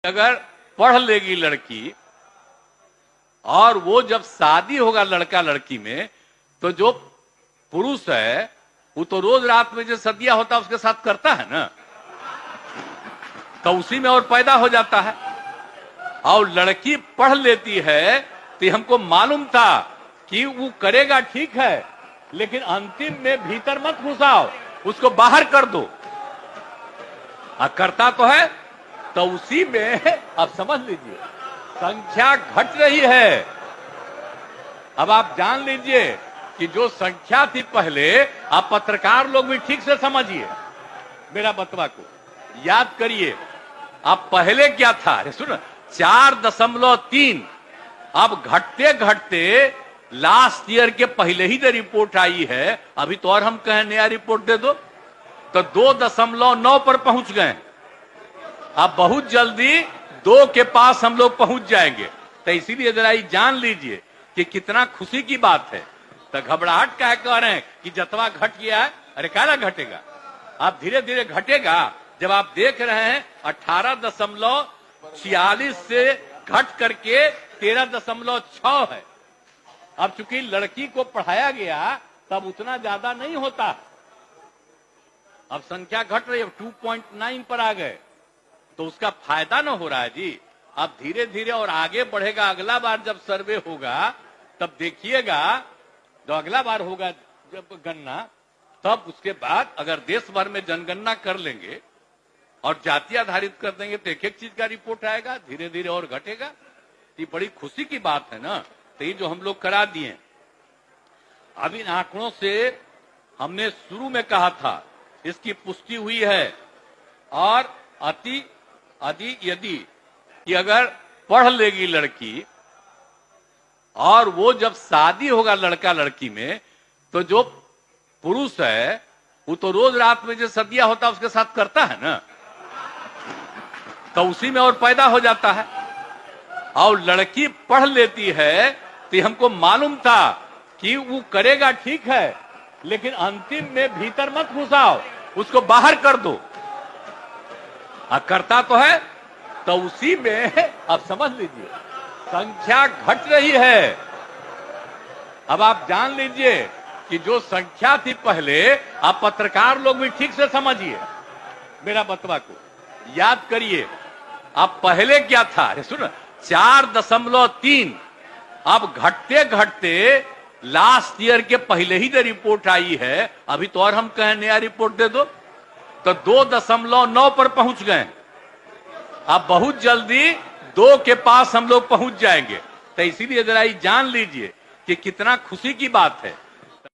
अगर पढ़ लेगी लड़की और वो जब शादी होगा लड़का लड़की में, तो जो पुरुष है वो तो रोज रात में जो सदिया होता है उसके साथ करता है ना, तो उसी में और पैदा हो जाता है। और लड़की पढ़ लेती है तो हमको मालूम था कि वो करेगा ठीक है, लेकिन अंतिम में भीतर मत घुसाओ, उसको बाहर कर दो। करता तो है, तो उसी में अब समझ लीजिए संख्या घट रही है। अब आप जान लीजिए कि जो संख्या थी पहले, आप पत्रकार लोग भी ठीक से समझिए मेरा बतवा को, याद करिए आप पहले क्या था। अरे सुन, 4.3, अब घटते घटते लास्ट ईयर के पहले ही जो रिपोर्ट आई है, अभी तो और हम कहें नया रिपोर्ट दे दो, तो 2.9 पर पहुंच गए। अब बहुत जल्दी 2 के पास हम लोग पहुंच जाएंगे। तो इसीलिए जरा ये जान लीजिए कि कितना खुशी की बात है। तो घबराहट क्या कह रहे हैं कि जतवा घट गया है, अरे क्या घटेगा, आप धीरे धीरे घटेगा। जब आप देख रहे हैं 18.46 से घट करके 13.6 है। अब चूंकि लड़की को पढ़ाया गया तब उतना ज्यादा नहीं होता, अब संख्या घट रही है, 2.9 पर आ गए, तो उसका फायदा न हो रहा है जी। अब धीरे धीरे और आगे बढ़ेगा। अगला बार जब सर्वे होगा तब देखिएगा, जो अगला बार होगा जब गणना, तब उसके बाद अगर देश भर में जनगणना कर लेंगे और जाति आधारित कर देंगे तो एक एक चीज का रिपोर्ट आएगा, धीरे धीरे और घटेगा। ये बड़ी खुशी की बात है ना। तो ये जो हम लोग करा दिए, अब इन आंकड़ों से हमने शुरू में कहा था, इसकी पुष्टि हुई है। और यदि कि अगर पढ़ लेगी लड़की और वो जब शादी होगा लड़का लड़की में, तो जो पुरुष है वो तो रोज रात में जो सदिया होता है उसके साथ करता है ना, तो उसी में और पैदा हो जाता है। और लड़की पढ़ लेती है तो हमको मालूम था कि वो करेगा ठीक है, लेकिन अंतिम में भीतर मत घुसाओ, उसको बाहर कर दो। करता तो है, तो उसी में अब समझ लीजिए संख्या घट रही है। अब आप जान लीजिए कि जो संख्या थी पहले, आप पत्रकार लोग भी ठीक से समझिए मेरा बतवा को, याद करिए आप पहले क्या था। अरे सुन, 4.3, अब घटते घटते लास्ट ईयर के पहले ही जो रिपोर्ट आई है, अभी तो और हम कहें नया रिपोर्ट दे दो, तो 2.9 पर पहुंच गए। अब बहुत जल्दी 2 के पास हम लोग पहुंच जाएंगे। तो इसीलिए जरा ये जान लीजिए कि कितना खुशी की बात है।